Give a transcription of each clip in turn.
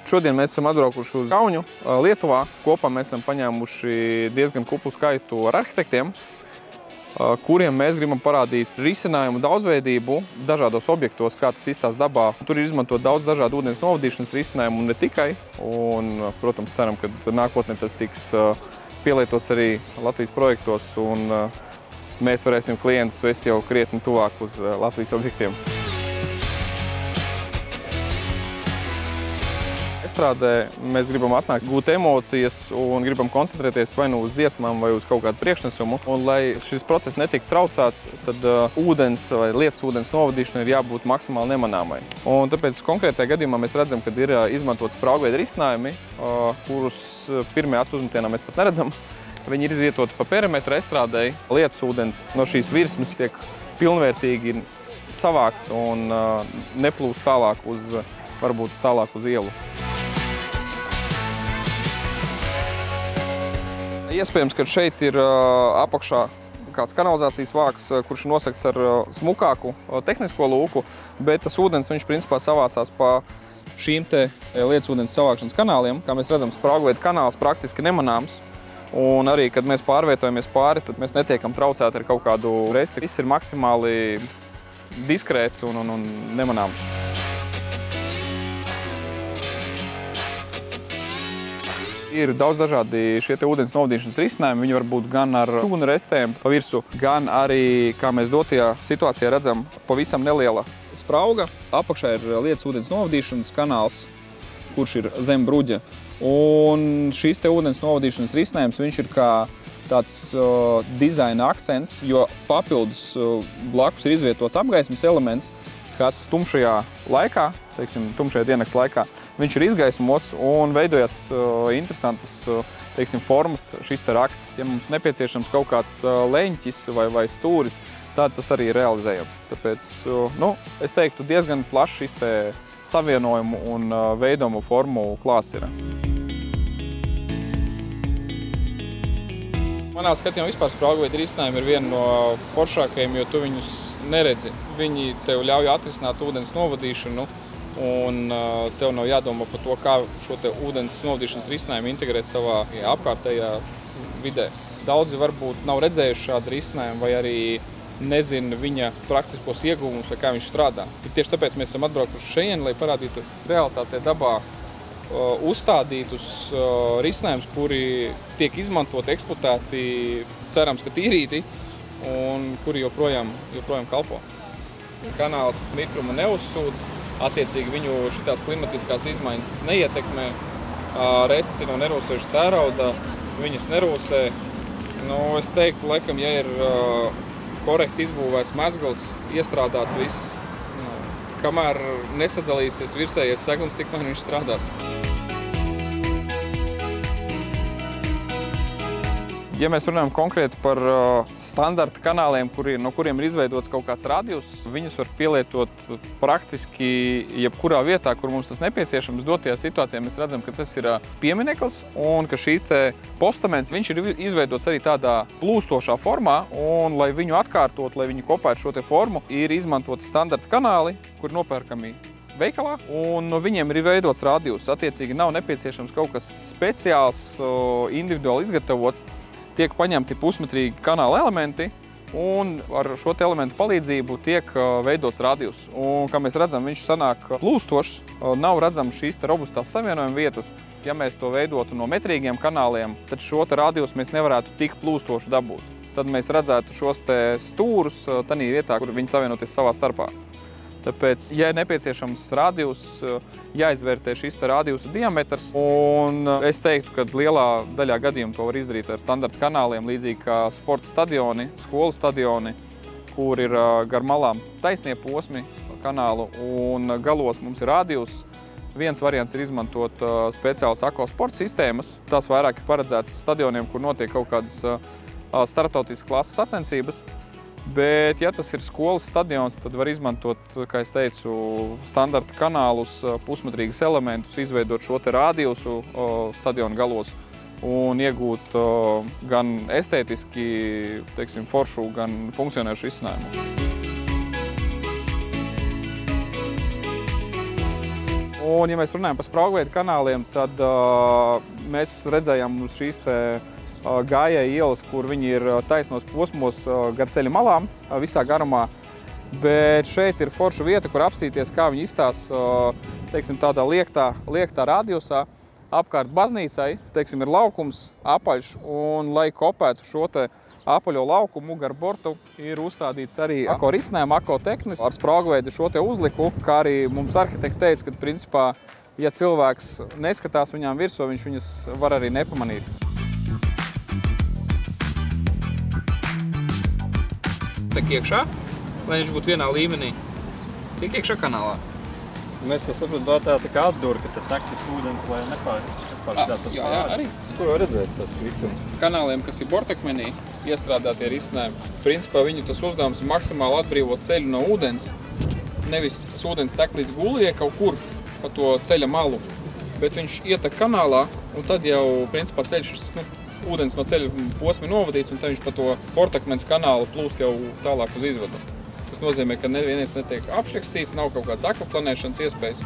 Šodien mēs esam atbraukuši uz Kauņu, Lietuvā. Kopā mēs esam paņēmuši diezgan kuplu skaitu ar arhitektiem, kuriem mēs gribam parādīt risinājumu daudzveidību dažādos objektos, kā tas izstās dabā. Tur ir izmantot daudz dažādu ūdens novadīšanas risinājumu un ne tikai. Un, protams, ceram, ka nākotnē tas tiks pielietots arī Latvijas projektos un mēs varēsim klientus vest jau krietni tuvāk uz Latvijas objektiem. Estrādē mēs gribam atnākt, gūt emocijas un gribam koncentrēties vai nu uz dziesmām vai uz kaut kādu priekšnesumu. Un, lai šis process netiktu traucēts, tad ūdens vai lietus ūdens novadīšana ir jābūt maksimāli nemanāmai. Un tāpēc konkrētajā gadījumā mēs redzam, ka ir izmantot spraugveida risinājumi, kurus pirmajā acu uzmetienā mēs pat neredzam. Viņi ir izvietoti pa perimetru estrādei. Lietus ūdens no šīs virsmas tiek pilnvērtīgi savākts un neplūst tālāk uz ielu. Iespējams, ka šeit ir apakšā kāds kanalizācijas vāks, kurš ir nosegts ar smukāku tehnisko lūku, bet tas ūdens viņš principā savācās pa šīm te lietus ūdens savākšanas kanāliem. Kā mēs redzam, spraugveida kanāls praktiski nemanāms. Un arī, kad mēs pārvietojamies pāri, tad mēs netiekam traucēti ar kaut kādu resti. Viss ir maksimāli diskrēts un nemanāms. Ir daudz dažādi šie ūdens novadīšanas risinājumi. Viņi var būt gan ar šūnu restēm pa virsu, gan arī, kā mēs dotajā situācijā redzam, pavisam neliela sprauga. Apakšā ir lietus ūdens novadīšanas kanāls, kurš ir zem bruģa. Un šīs te ūdens novadīšanas risinājums, viņš ir kā tāds dizaina akcents, jo papildus blakus ir izvietots apgaismas elements, kas tumšajā laikā, teiksim, tumšajā diennakts laikā, viņš ir izgaismots un veidojas interesantas, teiksim, formas šis te raksts. Ja mums nepieciešams kaut kāds leņķis vai stūris, tad tas arī ir realizējams. Tāpēc, es teiktu, diezgan plašs šis te savienojumu un veidojumu formu klāsts ir. Manā skatījumā vispār spraugveida risinājumi ir viena no foršākajiem, jo tu viņus neredzi. Viņi tev ļauj atrisināt ūdens novadīšanu, un tev nav jādomā par to, kā šo te ūdens novadīšanas risinājumu integrēt savā apkārtējā vidē. Daudzi varbūt nav redzējuši šādu risinājumu vai arī nezina viņa praktiskos ieguvumus vai kā viņš strādā. Tieši tāpēc mēs esam atbraukuši šeit, lai parādītu realitātē dabā uzstādītus risinājumus, kuri tiek izmantot, eksploatēti, cerams, ka tīrīti un kuri joprojām kalpo. Kanāls mitrumu neuzsūdz, attiecīgi viņu šitās klimatiskās izmaiņas neietekmē. Restes ir no nerūsējuša tērauda, viņas nerūsē. Es teiktu, laikam, ja ir korekti izbūvēts mezgls, iestrādāts viss, kamēr nesadalīsies virsējais segums, tikmēr viņš strādās. Ja mēs runājam konkrēti par standarta kanāliem, no kuriem ir izveidots kaut kāds radius, viņus var pielietot praktiski jebkurā vietā, kur mums tas nepieciešams. Dotajā situācijā mēs redzam, ka tas ir piemineklis un ka šī te postaments, viņš ir izveidots arī tādā plūstošā formā, un lai viņu atkārtot, lai viņu kopētu šo te formu, ir izmantoti standarta kanāli, kur nopērkami veikalā, un no viņiem ir veidots radius. Attiecīgi nav nepieciešams kaut kas speciāls, individuāli izgatavots. Tiek paņemti pusmetrīgi kanāla elementi, un ar šo te elementu palīdzību tiek veidots radius. Un, kā mēs redzam, viņš sanāk plūstošs, nav redzams šīs te robustās savienojuma vietas. Ja mēs to veidotu no metrīgiem kanāliem, tad šo te radius mēs nevarētu tik plūstoši dabūt. Tad mēs redzētu šos te stūrus tanī vietā, kur viņi savienoties savā starpā. Tāpēc, ja ir nepieciešams radius, jāizvērtē šis radiusa diametrs, un es teiktu, ka lielā daļā gadījumu to var izdarīt ar standarta kanāliem, līdzīgi kā sporta stadioni, skolu stadioni, kur ir gar malām taisnie posmi kanālu, un galos mums ir radius. Viens variants ir izmantot speciālas akosporta sistēmas. Tās vairāk ir paredzētas stadioniem, kur notiek kaut kādas starptautiskas klases sacensības. Bet, ja tas ir skolas stadions, tad var izmantot, kā es teicu, standarta kanālus, pusmetrīgas elementus, izveidot šo te radiusu stadiona galos un iegūt gan estētiski, teiksim, foršu, gan funkcionējušu izcinājumu. Un, ja mēs runājam par spraugveidu kanāliem, tad mēs redzējām uz šīs gājēja ielas, kur viņi ir taisnos posmos gar ceļa malām visā garumā. Bet šeit ir forša vieta, kur apstīties, kā viņi izstās, teiksim, tādā liektā radiusā. Apkārt baznīcai, teiksim, ir laukums apaļš, un, lai kopētu šo apaļo laukumu gar bortu, ir uzstādīts arī ako risinājumu, ako teknis. Ar spraugveidu šo uzliku, kā arī mums arhitekti teica, ka, principā, ja cilvēks neskatās viņām virsū, viņš viņas var arī nepamanīt. Tek iekšā, lai viņš būtu vienā līmenī. Tiek iekšā kanālā. Mēs saprotam, tā kā atdūra, ka tad tekis ūdens, lai nepāršķidās. Jā, arī. To var redzēt, tāds kristums. Kanāliem, kas ir bortakmenī, iestrādātie risinājumi. Principā viņu tas uzdevums ir maksimāli atbrīvot ceļu no ūdens. Nevis tas ūdens tek līdz gulijai kaut kur pa to ceļa malu, bet viņš ietek kanālā, un tad jau, principā, ceļš ir, ūdens no ceļa posma novadīts, un tad viņš pa to bortakmens kanālu plūst jau tālāk uz izvadu. Tas nozīmē, ka neviens netiek apšrakstīts, nav kaut kāds akvaplanēšanas iespējas.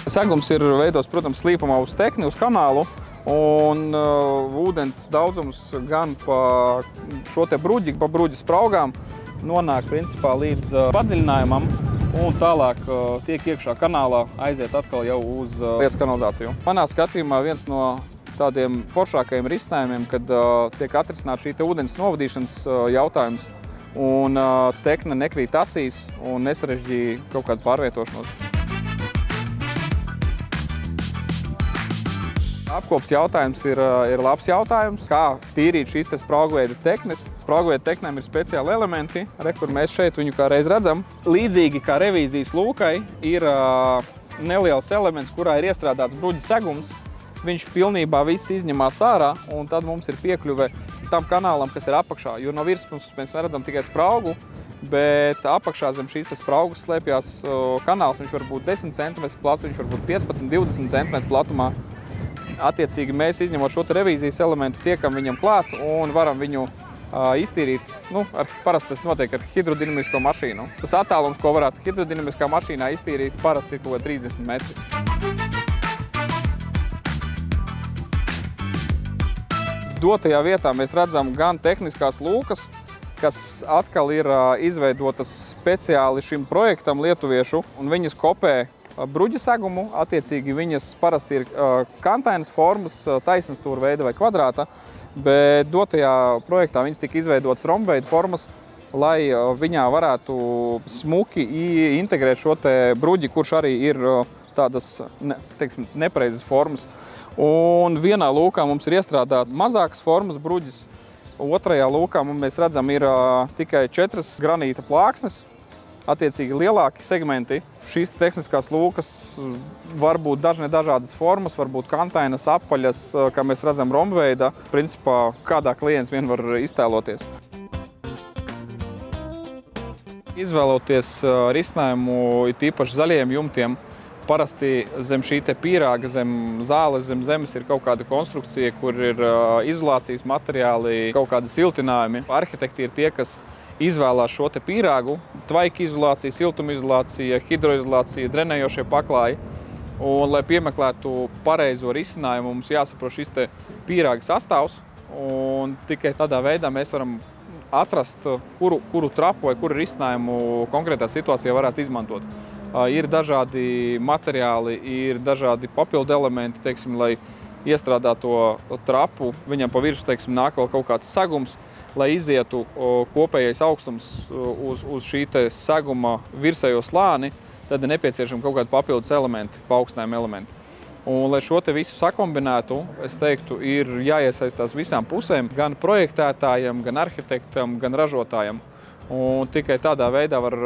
Segums ir veidots, protams, slīpumā uz tekni, uz kanālu, un ūdens daudzums gan pa šo bruģi, pa bruģi spraugām nonāk, principā, līdz padziļinājumam, un tālāk tiek iekšā kanālā, aiziet atkal jau uz lietas kanalizāciju. Manā skatījumā viens no tādiem foršākajiem risinājumiem, kad tiek atrisināt šī ūdens novadīšanas jautājums, un tekne nekrīt acīs un nesarežģīja kaut kādu pārvietošanos. Apkops jautājums ir labs jautājums, kā tīrīt šīs spraugveida teknes. Spraugveida teknēm ir speciāli elementi, kur mēs šeit viņu kā reiz redzam. Līdzīgi kā revīzijas lūkai ir neliels elements, kurā ir iestrādāts bruģa segums. Viņš pilnībā viss izņemās ārā, un tad mums ir piekļuve tam kanālam, kas ir apakšā. Jo no virsmas mēs redzam tikai spraugu, bet apakšā zem šīs spraugas slēpjās kanāls. Viņš var būt 10 cm plats, viņš var būt 15–20 cm platumā. Attiecīgi mēs, izņemot šo revīzijas elementu, tiekam viņam klāt un varam viņu iztīrīt. Parasti tas notiek ar hidrodinamisko mašīnu. Tas attālums, ko varētu hidrodinamiskā mašīnā iztīrīt, parasti ir kaut ko 30 metri. Dotajā vietā mēs redzam gan tehniskās lūkas, kas atkal ir izveidotas speciāli šim projektam lietuviešu, un viņas kopē bruģa segumu. Attiecīgi viņas parasti ir kantainas formas, taisnstūra veida vai kvadrāta, bet dotajā projektā viņas tika izveidotas rombeida formas, lai viņā varētu smuki integrēt šo bruģi, kurš arī ir tādas, teiksim, nepareizas formas. Un vienā lūkā mums ir iestrādāts mazākas formas bruģis. Otrajā lūkā mēs redzam ir tikai 4 granīta plāksnes, attiecīgi lielāki segmenti. Šīs tehniskās lūkas var būt dažādas formas, var būt kantainas, apaļas, kā mēs redzam romveida. Principā, kādā klients vien var iztēloties. Izvēloties risinājumu it īpaši zaļajiem jumtiem, parasti zem šī pīrāga, zem zāles, zem zemes ir kaut kāda konstrukcija, kur ir izolācijas materiāli, kaut kādi siltinājumi. Arhitekti ir tie, kas izvēlās šo pīrāgu, tvaika izolācija, siltuma izolācija, hidroizolācija, drenējošie paklāji. Un, lai piemeklētu pareizo risinājumu, mums jāsaprot šis pīrāga sastāvs, un tikai tādā veidā mēs varam atrast, kuru trapu vai kuru risinājumu konkrētā situācijā varētu izmantot. Ir dažādi materiāli, ir dažādi papildu elementi, teiksim, lai iestrādāto trapu, viņam pa virsmu, teiksim, nāk vēl kaut kāds segums, lai izietu kopējais augstums uz šī seguma virsējo slāni, tad ir nepieciešami kaut kādi papildus elementi, paaugstinājuma elementi. Un, lai šo visu sakombinētu, es teiktu, ir jāiesaistās visām pusēm, gan projektētājiem, gan arhitektam, gan ražotājiem. Un tikai tādā veidā var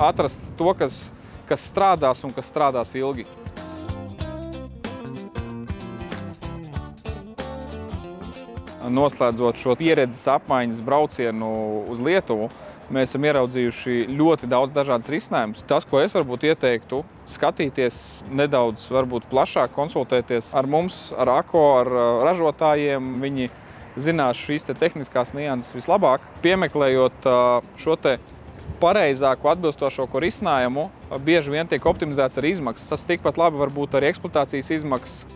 atrast to, kas strādās un kas strādās ilgi. Noslēdzot šo pieredzes apmaiņas braucienu uz Lietuvu, mēs esam ieraudzījuši ļoti daudz dažādas risinājumus. Tas, ko es varbūt ieteiktu, skatīties nedaudz varbūt plašāk, konsultēties ar mums, ar AKO, ar ražotājiem. Viņi zinās šīs tehniskās nianses vislabāk. Piemeklējot šo pareizāku, atbilstošāko risinājumu bieži vien tiek optimizēts ar izmaksas. Tas tikpat labi var būt arī eksploatācijas izmaksas.